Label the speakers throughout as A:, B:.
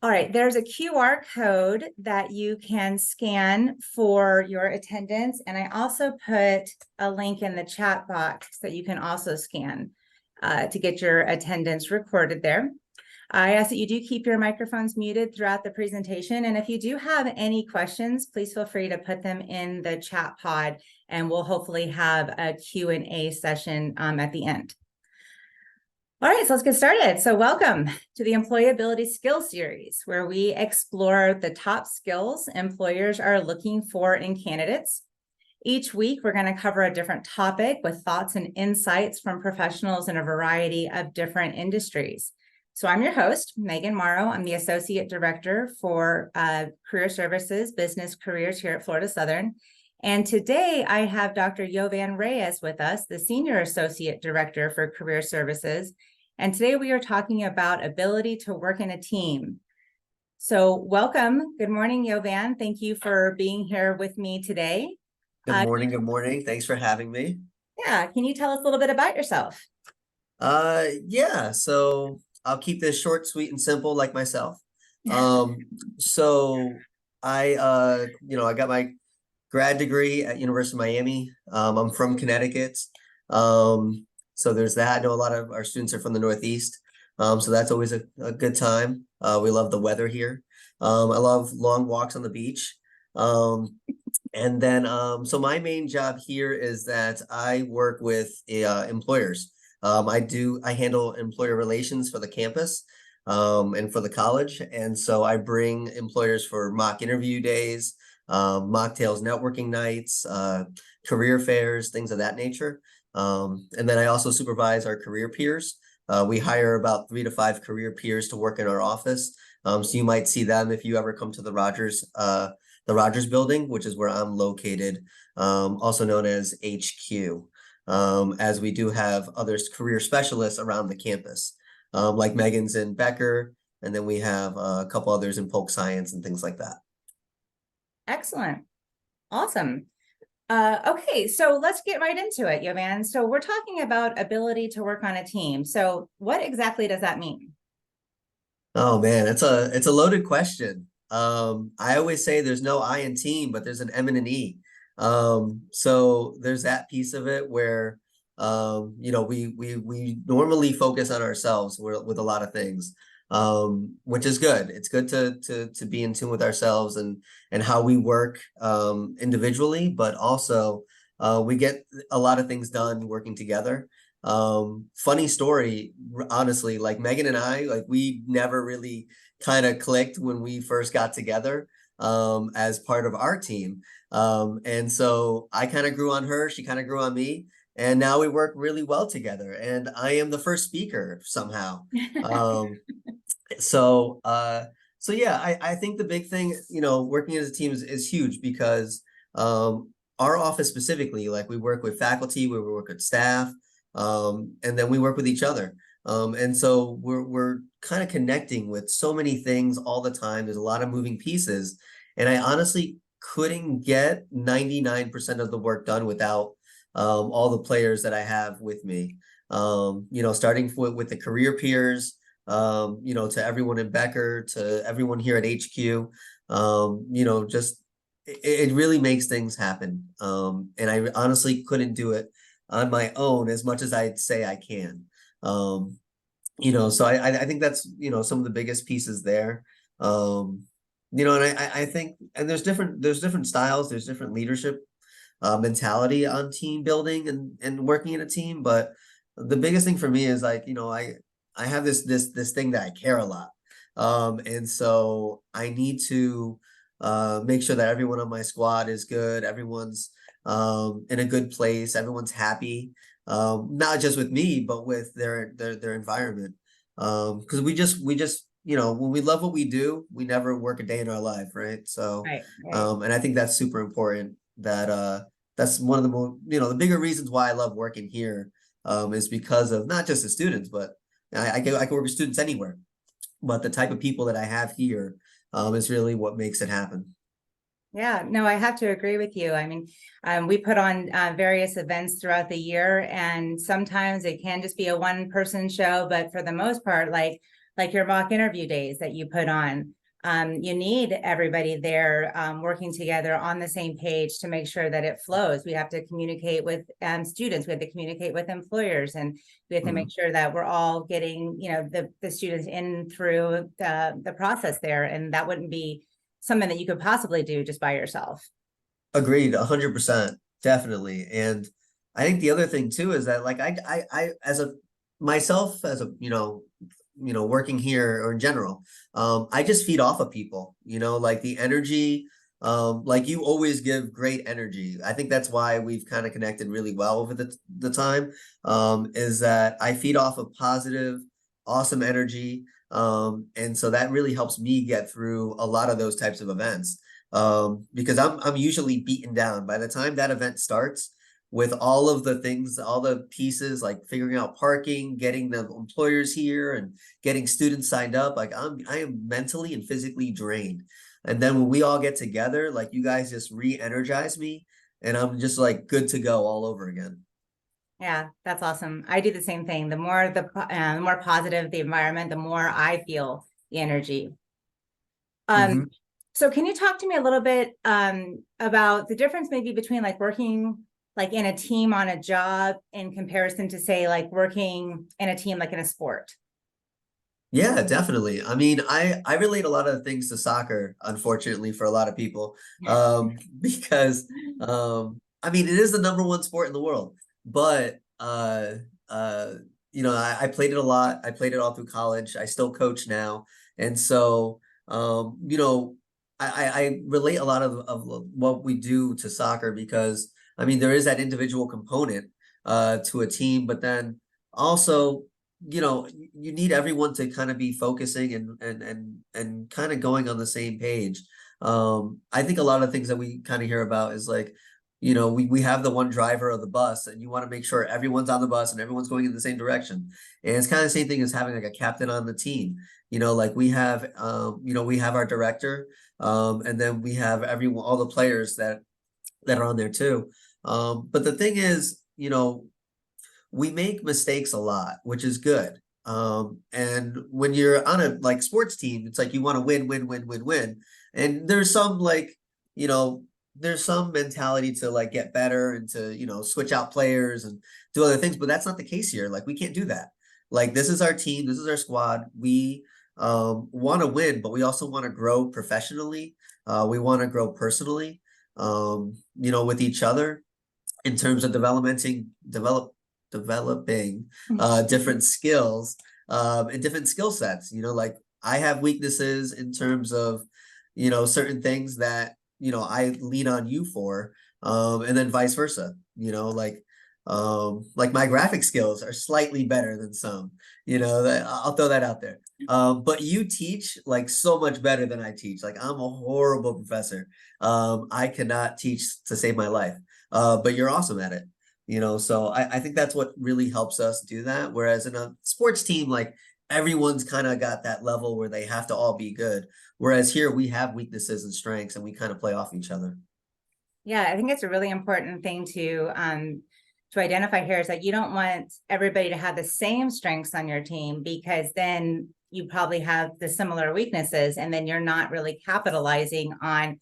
A: All right, there's a QR code that you can scan for your attendance. And I also put a link in the chat box that you can also scan to get your attendance recorded there. I ask that you do keep your microphones muted throughout the presentation. And if you do have any questions, please feel free to put them in the chat pod, and we'll hopefully have a Q&A session at the end. All right, so let's get started. So welcome to the Employability Skills Series, where we explore the top skills employers are looking for in candidates. Each week, we're going to cover a different topic with thoughts and insights from professionals in a variety of different industries. So I'm your host, Megan Morrow. I'm the Associate Director for Career Services, Business Careers here at Florida Southern. And today I have Dr. Jovan Reyes with us, the Senior Associate Director for Career Services. And today we are talking about ability to work in a team. So welcome. Good morning, Jovan. Thank you for being here with me today.
B: Good morning. Good morning. Thanks for having me.
A: Yeah. Can you tell us a little bit about yourself?
B: Yeah. So I'll keep this short, sweet, and simple like myself. So I got my grad degree at University of Miami. I'm from Connecticut. So there's that. I know a lot of our students are from the Northeast. So that's always a good time. We love the weather here. I love long walks on the beach. And then, so my main job here is that I work with employers. I handle employer relations for the campus and for the college. And so I bring employers for mock interview days, mocktails networking nights, career fairs, things of that nature. And then I also supervise our career peers. We hire about 3 to 5 career peers to work in our office. So you might see them if you ever come to the Rogers building, which is where I'm located, also known as HQ, as we do have other career specialists around the campus, like Megan's in Becker, and then we have a couple others in Polk Science and things like that.
A: Excellent. Awesome. Okay, so let's get right into it, Jovan. So we're talking about ability to work on a team. So what exactly does that mean?
B: Oh man, it's a loaded question. I always say there's no I in team, but there's an M and an E. So there's that piece of it where we normally focus on ourselves with a lot of things, which is good. It's good to be in tune with ourselves and how we work individually, but also we get a lot of things done working together. Funny story, honestly, like Megan and I, like we never really kind of clicked when we first got together as part of our team. And so I kind of grew on her, she kind of grew on me, and now we work really well together. And I am the first speaker somehow. So yeah, I think the big thing, working as a team is huge because our office specifically, like we work with faculty, we work with staff, and then we work with each other. And so we're kind of connecting with so many things all the time. There's a lot of moving pieces. And I honestly couldn't get 99% of the work done without all the players that I have with me. Starting with the career peers, to everyone in Becker, to everyone here at HQ, just it really makes things happen. And I honestly couldn't do it on my own as much as I'd say I can. So I think that's, some of the biggest pieces there. And I think, and there's different styles, there's different leadership mentality on team building and working in a team. But the biggest thing for me is like, I have this thing that I care a lot. And so I need to make sure that everyone on my squad is good. Everyone's in a good place. Everyone's happy, not just with me, but with their environment. Because we just when we love what we do, we never work a day in our life, right? So,
A: Right.
B: And I think that's super important. That's one of the more the bigger reasons why I love working here, is because of not just the students, but I can work with students anywhere, but the type of people that I have here is really what makes it happen.
A: Yeah, no, I have to agree with you. I mean, we put on various events throughout the year, and sometimes it can just be a one-person show, but for the most part, like like your mock interview days that you put on. You need everybody there working together on the same page to make sure that it flows. We have to communicate with students, we have to communicate with employers, and we have to make sure that we're all getting, you know, the students in through the process there. And that wouldn't be something that you could possibly do just by yourself.
B: Agreed, 100%, definitely. And I think the other thing too is that like I as a myself as a working here or in general, I just feed off of people, like the energy, like you always give great energy. I think that's why we've kind of connected really well over the time, is that I feed off of positive, awesome energy. And so that really helps me get through a lot of those types of events. Because I'm usually beaten down by the time that event starts with all of the things, all the pieces, like figuring out parking, getting the employers here and getting students signed up. Like I am mentally and physically drained. And then when we all get together, like you guys just re-energize me and I'm just like good to go all over again.
A: Yeah, that's awesome. I do the same thing. The more positive the environment, the more I feel the energy. So can you talk to me a little bit about the difference maybe between like working like in a team on a job in comparison to say like working in a team like in a sport?
B: Yeah, definitely. I mean, I relate a lot of things to soccer, unfortunately, for a lot of people, because I mean, it is the number one sport in the world, but uh, I played it a lot. I played it all through college. I still coach now, and so I relate a lot of what we do to soccer because I mean, there is that individual component to a team, but then also you need everyone to kind of be focusing and kind of going on the same page. I think a lot of things that we kind of hear about is like, we have the one driver of the bus and you want to make sure everyone's on the bus and everyone's going in the same direction. And it's kind of the same thing as having like a captain on the team. Like we have we have our director, and then we have everyone, all the players that are on there too. But the thing is, we make mistakes a lot, which is good. And when you're on a like sports team, it's like you want to win, win, win, win, win. And there's some like, there's some mentality to like get better and to, switch out players and do other things, but that's not the case here. Like we can't do that. Like this is our team, this is our squad. We want to win, but we also want to grow professionally. We want to grow personally, with each other in terms of developing different skills and different skill sets. Like I have weaknesses in terms of certain things that I lean on you for, and then vice versa. Like my graphic skills are slightly better than some. That I'll throw that out there. But you teach like so much better than I teach. Like I'm a horrible professor. I cannot teach to save my life. But you're awesome at it. So I think that's what really helps us do that. Whereas in a sports team, like everyone's kind of got that level where they have to all be good. Whereas here we have weaknesses and strengths and we kind of play off each other.
A: Yeah, I think it's a really important thing to identify here is that you don't want everybody to have the same strengths on your team because then you probably have the similar weaknesses and then you're not really capitalizing on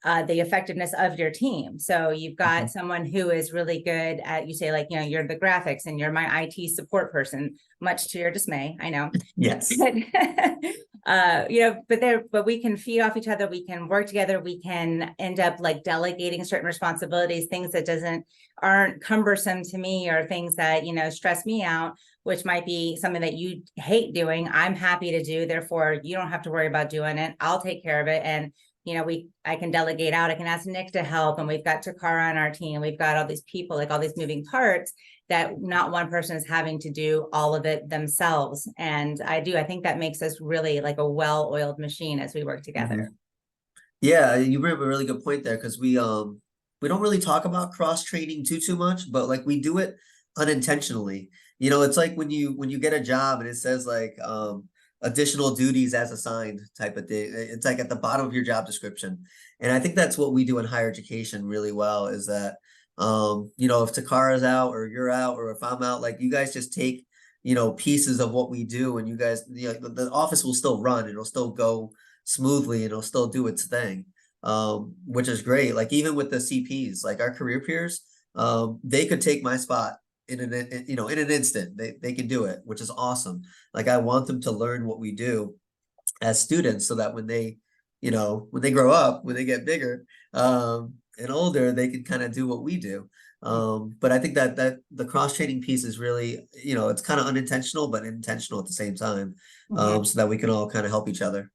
A: the effectiveness of your team. So you've got someone who is really good at, you say like, you're the graphics and you're my IT support person, much to your dismay, I know.
B: Yes.
A: But we can feed off each other. We can work together. We can end up like delegating certain responsibilities, things that aren't cumbersome to me or things that, stress me out, which might be something that you hate doing. I'm happy to do. Therefore, you don't have to worry about doing it. I'll take care of it. And I can delegate out. I can ask Nick to help. And we've got Takara on our team. We've got all these people, like all these moving parts that not one person is having to do all of it themselves. And I think that makes us really like a well-oiled machine as we work together.
B: Yeah, you bring up a really good point there because we don't really talk about cross training too much, but like we do it unintentionally. It's like when you get a job and it says like additional duties as assigned type of thing. It's like at the bottom of your job description. And I think that's what we do in higher education really well is that, if Takara's out or you're out or if I'm out, like you guys just take pieces of what we do, and you guys, the office will still run, it'll still go smoothly, it'll still do its thing, which is great. Like even with the CPs, like our career peers, they could take my spot in an instant. They can do it, which is awesome. Like I want them to learn what we do as students so that when they grow up, when they get bigger, and older, they can kind of do what we do. But I think that the cross training piece is really, it's kind of unintentional, but intentional at the same time, so that we can all kind of help each other.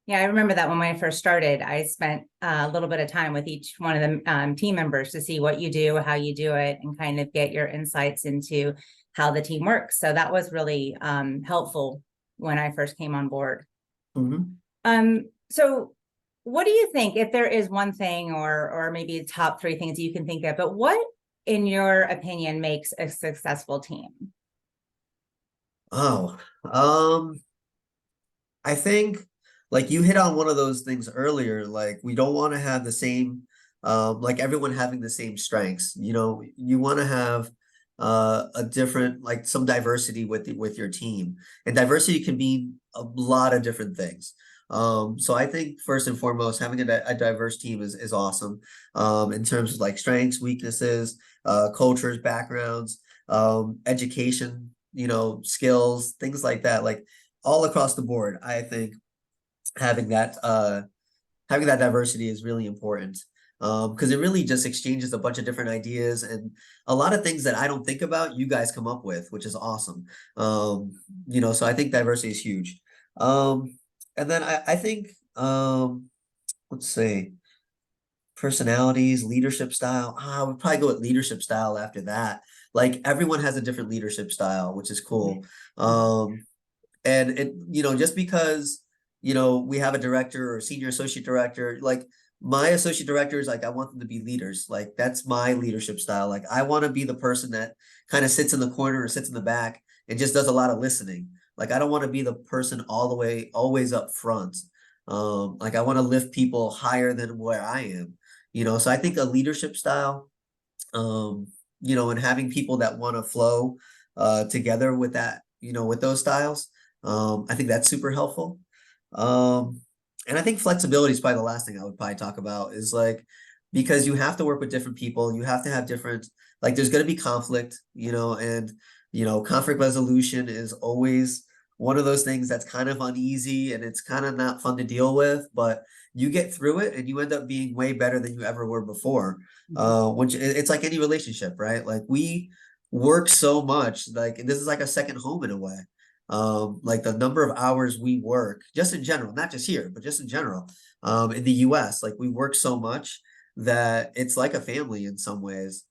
A: Yeah, I remember that when I first started, I spent a little bit of time with each one of the team members to see what you do, how you do it, and kind of get your insights into how the team works. So that was really helpful when I first came on board. So what do you think, if there is one thing or maybe top three things you can think of, but what, in your opinion, makes a successful team?
B: Oh, I think like you hit on one of those things earlier, like we don't want to have the same, like everyone having the same strengths. You want to have a different, like some diversity with your team, and diversity can mean a lot of different things. So I think first and foremost, having a diverse team is awesome, in terms of like strengths, weaknesses, cultures, backgrounds, education, skills, things like that, like all across the board. I think having that diversity is really important, because it really just exchanges a bunch of different ideas, and a lot of things that I don't think about, you guys come up with, which is awesome. So I think diversity is huge. And then I think, let's say personalities, leadership style. I would probably go with leadership style after that. Like everyone has a different leadership style, which is cool. And just because, we have a director or senior associate director, like my associate directors, like I want them to be leaders. Like that's my leadership style. Like I want to be the person that kind of sits in the corner or sits in the back and just does a lot of listening. Like I don't want to be the person all the way, always up front. Like I want to lift people higher than where I am, so I think a leadership style, and having people that want to flow together with that, with those styles, I think that's super helpful. And I think flexibility is probably the last thing I would probably talk about, is like, because you have to work with different people, you have to have different, like there's going to be conflict, and conflict resolution is always one of those things that's kind of uneasy and it's kind of not fun to deal with, but you get through it and you end up being way better than you ever were before. Which it's like any relationship, right? Like we work so much, like this is like a second home in a way. Like the number of hours we work, just in general, not just here, but just in general, in the US, like we work so much that it's like a family in some ways,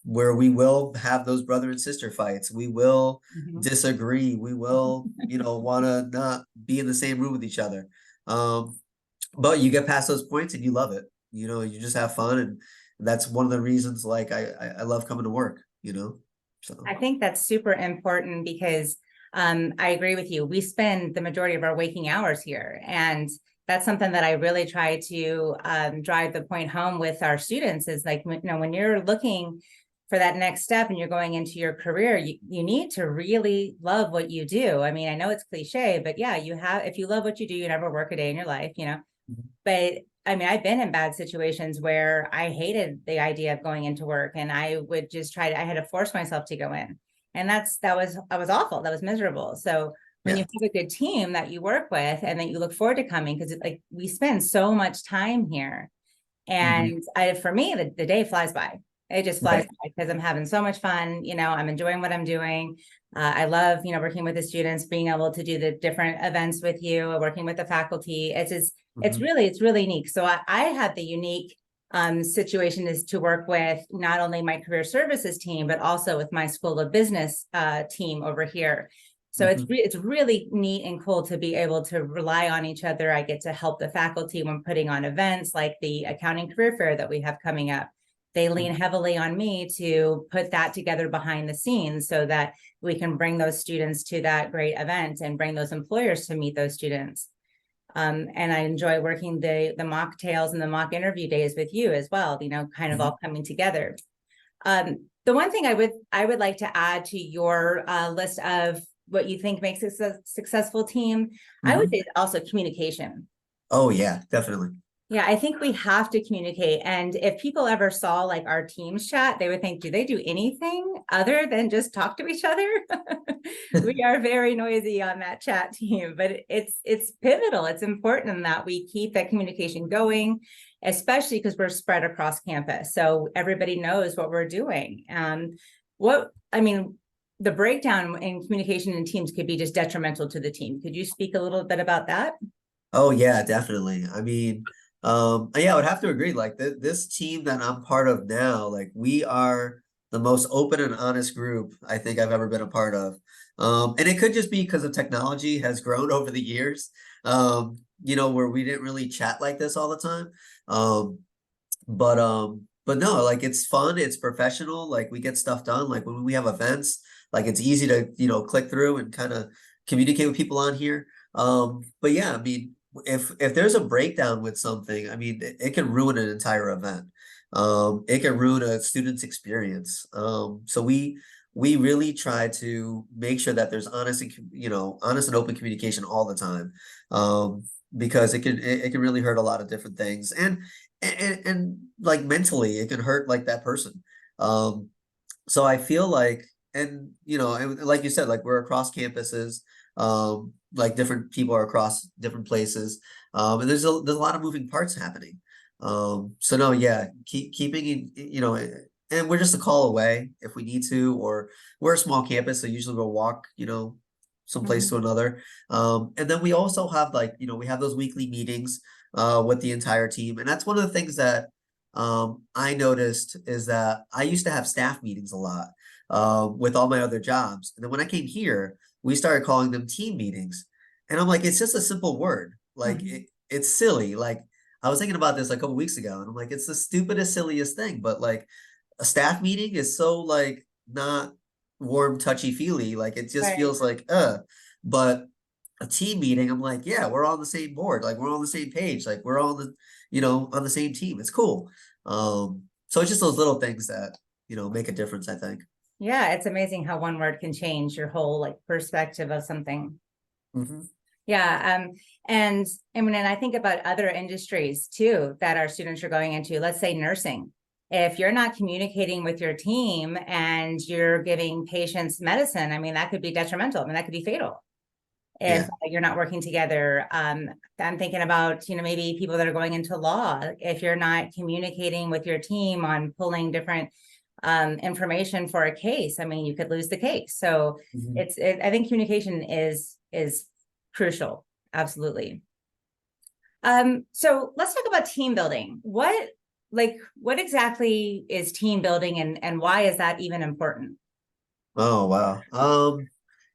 B: where we will have those brother and sister fights. We will disagree. We will, want to not be in the same room with each other. But you get past those points and you love it. You just have fun, and that's one of the reasons, like I love coming to work. So
A: I think that's super important because I agree with you. We spend the majority of our waking hours here, and that's something that I really try to drive the point home with our students, is like, when you're looking for that next step and you're going into your career, you need to really love what you do. I mean, I know it's cliche, but yeah, if you love what you do, you never work a day in your life, but I mean, I've been in bad situations where I hated the idea of going into work, and I would just I had to force myself to go in. And that was awful. That was miserable. So when you have a good team that you work with and that you look forward to coming, because like we spend so much time here, and for me, the day flies by. It just flies by because I'm having so much fun. I'm enjoying what I'm doing. I love, working with the students, being able to do the different events with you, working with the faculty. It's really neat. So I have the unique situation is to work with not only my career services team, but also with my School of Business team over here. So it's really neat and cool to be able to rely on each other. I get to help the faculty when putting on events like the Accounting Career Fair that we have coming up. They lean heavily on me to put that together behind the scenes so that we can bring those students to that great event and bring those employers to meet those students. And I enjoy working the mocktails and the mock interview days with you as well, kind of all coming together. The one thing I would like to add to your list of what you think makes a successful team, I would
B: Mhm.
A: say also communication.
B: Oh yeah, definitely.
A: Yeah, I think we have to communicate. And if people ever saw like our Teams chat, they would think, do they do anything other than just talk to each other? We are very noisy on that chat team, but it's pivotal. It's important that we keep that communication going, especially because we're spread across campus. So everybody knows what we're doing. I mean, the breakdown in communication in teams could be just detrimental to the team. Could you speak a little bit about that?
B: Oh yeah, definitely. I mean, yeah, I would have to agree. Like this team that I'm part of now, like we are the most open and honest group I think I've ever been a part of. And it could just be because of technology has grown over the years. Where we didn't really chat like this all the time. Um, but no, like it's fun, it's professional, like we get stuff done. Like when we have events, like it's easy to, click through and kind of communicate with people on here. But yeah, I mean, if there's a breakdown with something, I mean, it can ruin an entire event. It can ruin a student's experience. So we really try to make sure that there's honest and open communication all the time. Because it can really hurt a lot of different things. And like mentally it can hurt like that person. So I feel like, and like you said, like we're across campuses, like different people are across different places, and there's a lot of moving parts happening. So no, yeah, keeping it, and we're just a call away if we need to, or we're a small campus, so usually we'll walk, someplace to
A: Mhm.
B: another. And then we also have like, we have those weekly meetings with the entire team. And that's one of the things that I noticed is that I used to have staff meetings a lot with all my other jobs. And then when I came here, we started calling them team meetings. And I'm like, it's just a simple word. Like
A: Mhm.
B: it's silly. Like I was thinking about this like a couple weeks ago, and I'm like, it's the stupidest, silliest thing. But like a staff meeting is so like not warm, touchy feely. Like it just
A: Right.
B: feels like but a team meeting, I'm like, yeah, we're all on the same board, like we're all on the same page, like we're all on the same team. It's cool. So it's just those little things that, make a difference, I think.
A: Yeah, it's amazing how one word can change your whole like perspective of something.
B: Hmm.
A: Yeah, and when I think about other industries too that our students are going into, let's say nursing. If you're not communicating with your team and you're giving patients medicine, I mean, that could be detrimental. I mean, that could be fatal if
B: Yeah.
A: you're not working together. I'm thinking about, maybe people that are going into law. If you're not communicating with your team on pulling different information for a case, I mean, you could lose the case. So
B: Mhm.
A: I think communication is crucial. Absolutely. So let's talk about team building. What exactly is team building, and why is that even important?
B: Oh wow.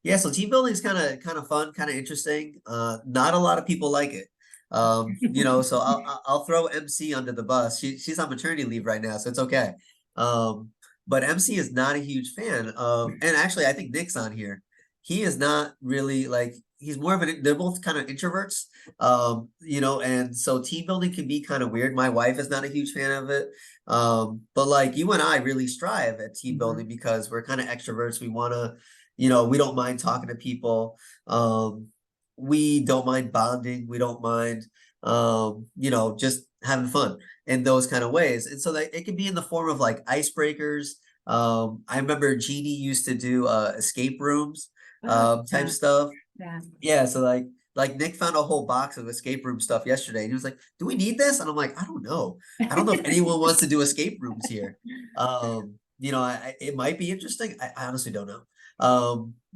B: Yeah, so team building is kind of fun, kind of interesting. Not a lot of people like it. So I'll throw MC under the bus. She's on maternity leave right now, so it's okay. Um, but MC is not a huge fan of, and actually I think Nick's on here. He is not really like he's more of they're both kind of introverts. And so team building can be kind of weird. My wife is not a huge fan of it. But like you and I really strive at team building
A: Mhm.
B: because we're kind of extroverts. We want to, we don't mind talking to people. We don't mind bonding. We don't mind, just having fun in those kind of ways. And so that it can be in the form of like icebreakers. I remember Jeannie used to do escape rooms,
A: Oh,
B: type
A: yeah,
B: stuff.
A: yeah.
B: Yeah, so like Nick found a whole box of escape room stuff yesterday, and he was like, "Do we need this?" And I'm like, "I don't know. I don't know if anyone wants to do escape rooms here. It might be interesting. I honestly don't know.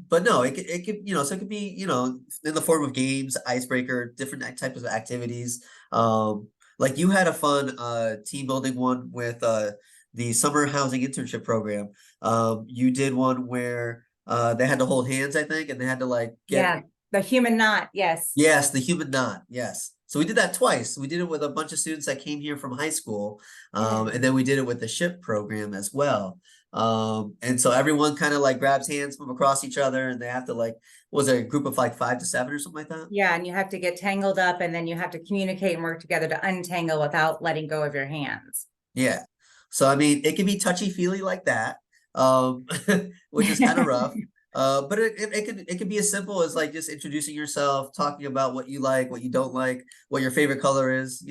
B: But no, so it could be, in the form of games, icebreaker, different types of activities. Like you had a fun team building one with the summer housing internship program. You did one where they had to hold hands, I think, and they had to like get.
A: Yeah, the human knot. Yes.
B: Yes, the human knot. Yes. So we did that twice. We did it with a bunch of students that came here from high school.
A: Yeah.
B: And then we did it with the SHIP program as well. And so everyone kind of like grabs hands from across each other, and they have to like, was it a group of like 5 to 7 or something like that?
A: Yeah, and you have to get tangled up, and then you have to communicate and work together to untangle without letting go of your hands.
B: Yeah. So I mean, it can be touchy-feely like that. which is kind of rough. But it could be as simple as like just introducing yourself, talking about what you like, what you don't like, what your favorite color is,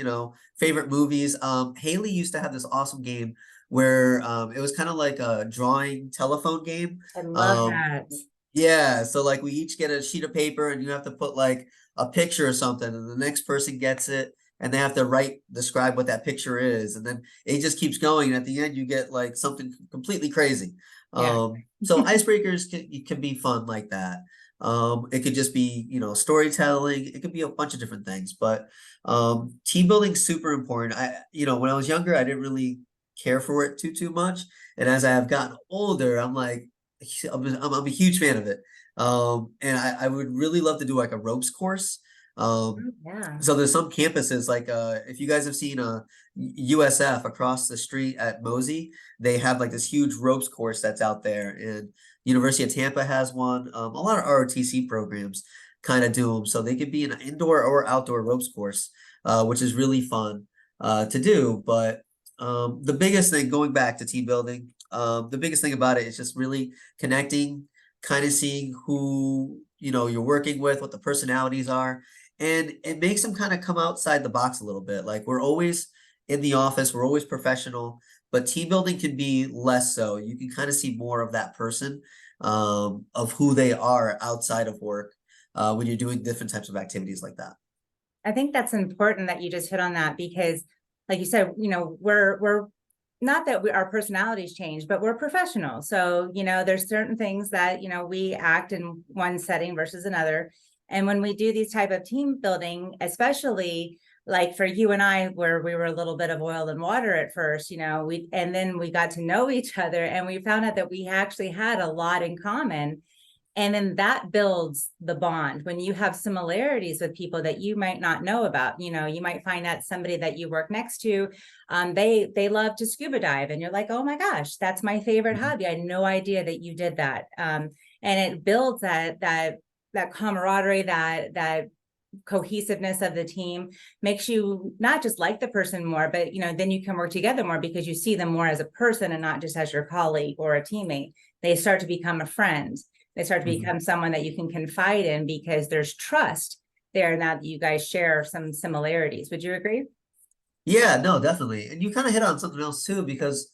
B: favorite movies. Haley used to have this awesome game where it was kind of like a drawing telephone game.
A: I love
B: Um,
A: that.
B: yeah, so like we each get a sheet of paper and you have to put like a picture or something, and the next person gets it and they have to describe what that picture is, and then it just keeps going. And at the end, you get like something completely crazy.
A: Yeah.
B: So icebreakers can be fun like that. It could just be, storytelling. It could be a bunch of different things, but team building's super important. When I was younger, I didn't really care for it too much, and as I have gotten older, I'm like, I'm a huge fan of it. And I would really love to do like a ropes course. Um,
A: Oh, yeah.
B: so there's some campuses like if you guys have seen USF across the street at Mosey, they have like this huge ropes course that's out there, and University of Tampa has one. A lot of ROTC programs kind of do them, so they could be an indoor or outdoor ropes course, which is really fun to do. But the biggest thing, going back to team building, the biggest thing about it is just really connecting, kind of seeing who you're working with, what the personalities are, and it makes them kind of come outside the box a little bit. Like we're always in the office, we're always professional, but team building can be less so. You can kind of see more of that person, of who they are outside of work, when you're doing different types of activities like that.
A: I think that's important that you just hit on that because, like you said, we're not that our personalities change, but we're professional. So, there's certain things that, we act in one setting versus another. And when we do these type of team building, especially like for you and I, where we were a little bit of oil and water at first, and then we got to know each other and we found out that we actually had a lot in common. And then that builds the bond when you have similarities with people that you might not know about. You might find out somebody that you work next to, they love to scuba dive, and you're like, oh my gosh, that's my favorite
B: Mhm.
A: hobby. I had no idea that you did that. And it builds that camaraderie, that cohesiveness of the team, makes you not just like the person more, but then you can work together more because you see them more as a person and not just as your colleague or a teammate. They start to become a friend. They start to
B: Mhm.
A: become someone that you can confide in because there's trust there now that you guys share some similarities. Would you agree?
B: Yeah, no, definitely. And you kind of hit on something else too, because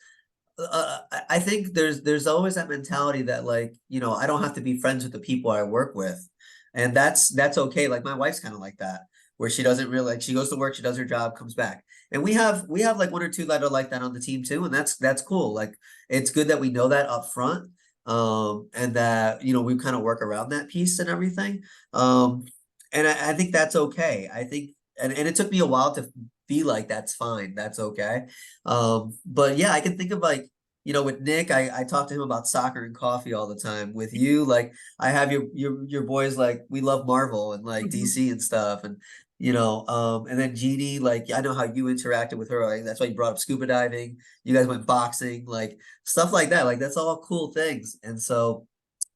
B: I think there's always that mentality that like, I don't have to be friends with the people I work with. And that's okay. Like my wife's kind of like that, where she doesn't really like, she goes to work, she does her job, comes back. And we have like one or two that are like that on the team too, and that's cool. Like it's good that we know that up front. And that, we kind of work around that piece and everything. Um, and I think that's okay. I think and it took me a while to be like, that's fine, that's okay. But yeah, I can think of like, with Nick, I talk to him about soccer and coffee all the time. With you, like I have your boys, like we love Marvel and like
A: Mhm.
B: DC and stuff, and and then Jeannie, like I know how you interacted with her. Like, that's why you brought up scuba diving. You guys went boxing, like stuff like that. Like that's all cool things. And so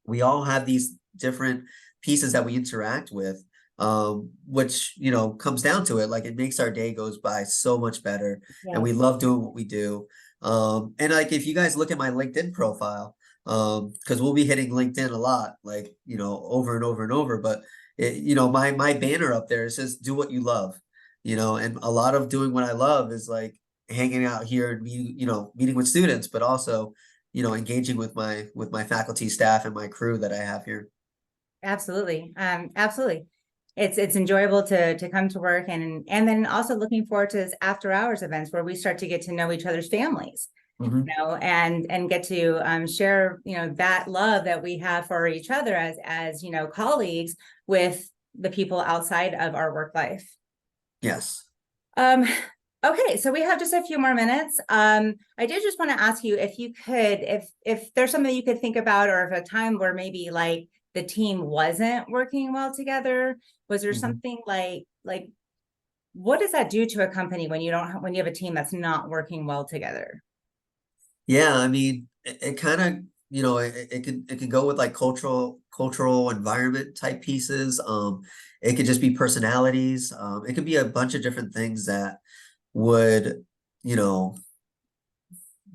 B: we all have these different pieces that we interact with, which comes down to it, like it makes our day goes by so much better, and we
A: Yes.
B: love doing what we do. And like if you guys look at my LinkedIn profile, because we'll be hitting LinkedIn a lot, like over and over and over, but my banner up there says do what you love, and a lot of doing what I love is like hanging out here and meeting with students, but also engaging with my faculty, staff, and my crew that I have here.
A: Absolutely. Absolutely. It's enjoyable to come to work, and then also looking forward to this after hours events where we start to get to know each other's families,
B: Mhm.
A: and get to share, that love that we have for each other as colleagues with the people outside of our work life.
B: Yes.
A: Um, okay, so we have just a few more minutes. I did just want to ask you if you could, if there's something you could think about, or if a time where maybe like the team wasn't working well together, was there
B: Mhm.
A: something like what does that do to a company when when you have a team that's not working well together?
B: Yeah, I mean, it kind of, it can go with like cultural environment type pieces. It could just be personalities. It could be a bunch of different things that would, you know,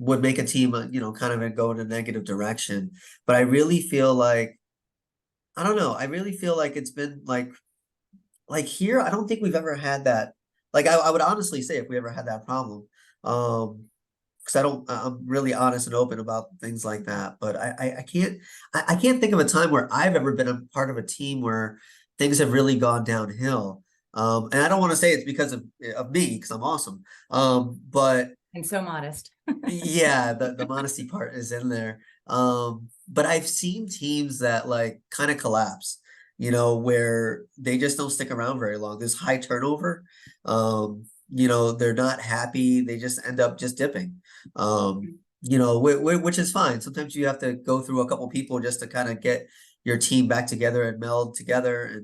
B: would make a team, kind of go in a negative direction. But I really feel like, I don't know, I really feel like it's been like here, I don't think we've ever had that. Like I would honestly say if we ever had that problem, because I'm really honest and open about things like that. But I can't think of a time where I've ever been a part of a team where things have really gone downhill. And I don't want to say it's because of me, because I'm awesome. But
A: And so modest.
B: yeah, the modesty part is in there. But I've seen teams that like kind of collapse, where they just don't stick around very long. There's high turnover. They're not happy. They just end up just dipping. Which is fine. Sometimes you have to go through a couple people just to kind of get your team back together and meld together.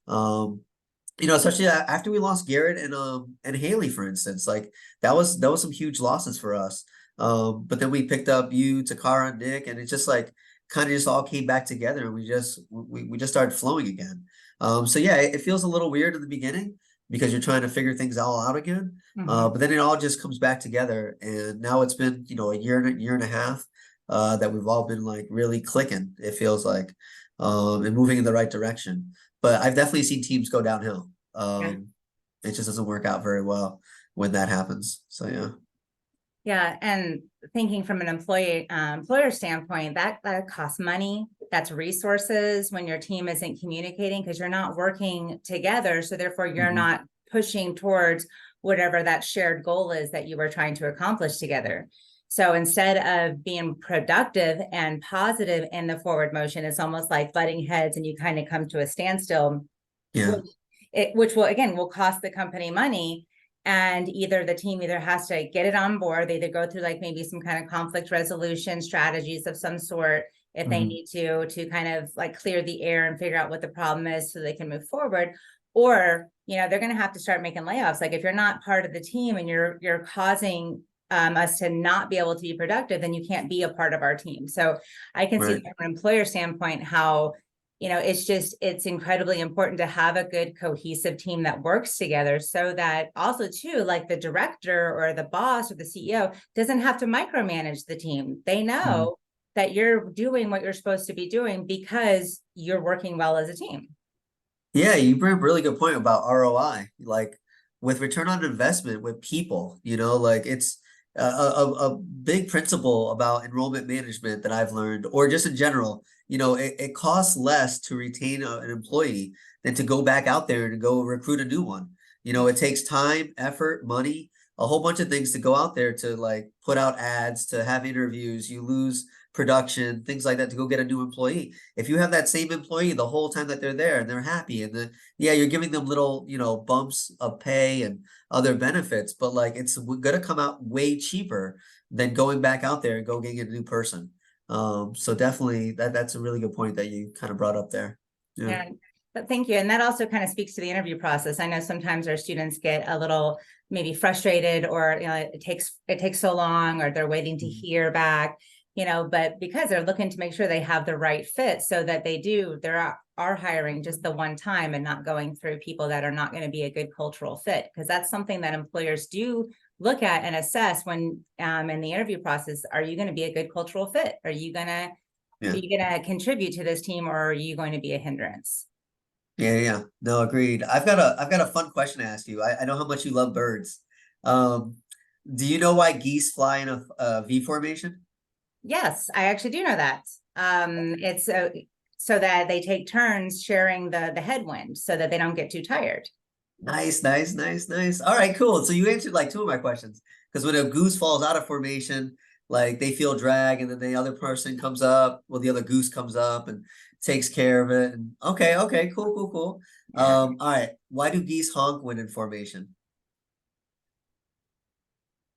B: And especially after we lost Garrett and Haley, for instance, like that was some huge losses for us. But then we picked up you, Takara, and Nick, and it just like kind of just all came back together, and we just started flowing again. So yeah, it feels a little weird in the beginning because you're trying to figure things all out again.
A: Mhm.
B: But then it all just comes back together, and now it's been a year and a half that we've all been like really clicking. It feels like, and moving in the right direction. But I've definitely seen teams go downhill.
A: Yeah.
B: It just doesn't work out very well when that happens. So yeah.
A: Yeah, and thinking from an employer standpoint, that costs money. That's resources when your team isn't communicating because you're not working together. So therefore, you're
B: Mhm.
A: not pushing towards whatever that shared goal is that you were trying to accomplish together. So instead of being productive and positive in the forward motion, it's almost like butting heads and you kind of come to a standstill,
B: Yeah.
A: which will cost the company money. And either the team has to get it on board, they either go through like maybe some kind of conflict resolution strategies of some sort if they
B: Mhm.
A: need to kind of like clear the air and figure out what the problem is so they can move forward. Or they're going to have to start making layoffs. Like if you're not part of the team and you're causing us to not be able to be productive, then you can't be a part of our team. So I can see
B: Right.
A: from an employer standpoint how it's incredibly important to have a good cohesive team that works together so that also too, like the director or the boss or the CEO doesn't have to micromanage the team. They
B: Mhm.
A: know that you're doing what you're supposed to be doing because you're working well as a team.
B: Yeah, you bring up a really good point about ROI. Like with return on investment with people, like it's a big principle about enrollment management that I've learned, or just in general, it costs less to retain an employee than to go back out there and go recruit a new one. It takes time, effort, money, a whole bunch of things to go out there to like put out ads, to have interviews. You lose production, things like that to go get a new employee. If you have that same employee the whole time that they're there and they're happy and yeah, you're giving them little, bumps of pay and other benefits, but like it's gonna come out way cheaper than going back out there and go getting a new person. So definitely that's a really good point that you kind of brought up there. Yeah.
A: Yeah, but thank you. And that also kind of speaks to the interview process. I know sometimes our students get a little maybe frustrated or it takes so long or they're waiting to
B: Mhm.
A: hear back, but because they're looking to make sure they have the right fit so that are hiring just the one time and not going through people that are not going to be a good cultural fit. Because that's something that employers do look at and assess when in the interview process. Are you going to be a good cultural fit? Are
B: Yeah.
A: you going to contribute to this team or are you going to be a hindrance?
B: Yeah. No, agreed. I've got a fun question to ask you. I know how much you love birds. Um, do you know why geese fly in a V formation?
A: Yes, I actually do know that. It's so that they take turns sharing the headwind so that they don't get too tired.
B: Nice, nice, nice, nice. All right, cool. So you answered like two of my questions. Because when a goose falls out of formation, like they feel drag, and then the other person comes up, well, the other goose comes up and takes care of it. And okay, cool, cool, cool.
A: Yeah.
B: All right. Why do geese honk when in formation?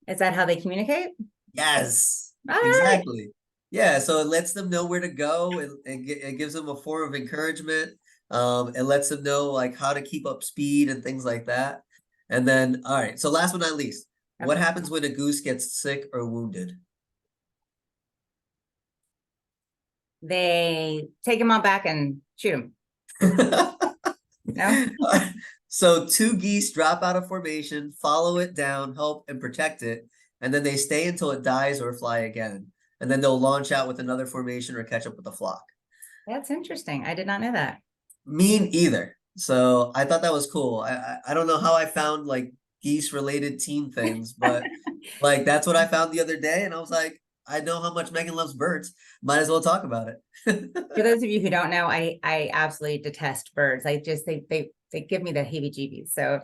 A: Is that how they communicate?
B: Yes,
A: All right.
B: exactly. Yeah, so it lets them know where to go. It gives them a form of encouragement. It lets them know like how to keep up speed and things like that. And then, all right, so last but not least, what
A: Okay.
B: happens when a goose gets sick or wounded?
A: They take them all back and shoot them. No?
B: So two geese drop out of formation, follow it down, help and protect it. and then they stay until it dies or fly again. And then they'll launch out with another formation or catch up with the flock.
A: That's interesting. I did not know that.
B: Me either. So I thought that was cool. I don't know how I found like geese related team things, but like that's what I found the other day, and I was like, I know how much Megan loves birds. Might as well talk about it.
A: For those of you who don't know, I absolutely detest birds. I just they give me the heebie-jeebies. So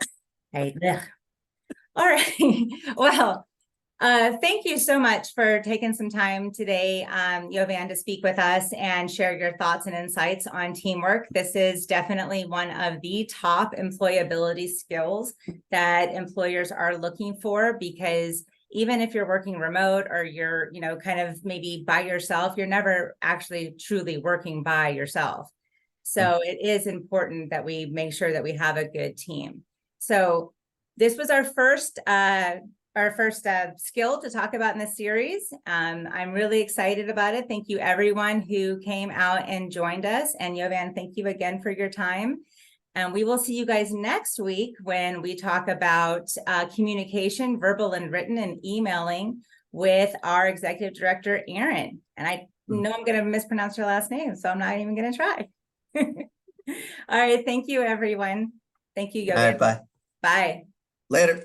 A: ugh. All right. Well, thank you so much for taking some time today, Jovan, to speak with us and share your thoughts and insights on teamwork. This is definitely one of the top employability skills that employers are looking for, because even if you're working remote or you're, kind of maybe by yourself, you're never actually truly working by yourself. So it is important that we make sure that we have a good team. So this was our first skill to talk about in this series. I'm really excited about it. Thank you everyone who came out and joined us. And Jovan, thank you again for your time. And we will see you guys next week when we talk about communication, verbal and written, and emailing with our executive director, Erin. And I know I'm going to mispronounce your last name, so I'm not even going to try. All right. Thank you, everyone. Thank you, Jovan.
B: All right, bye.
A: Bye.
B: Later.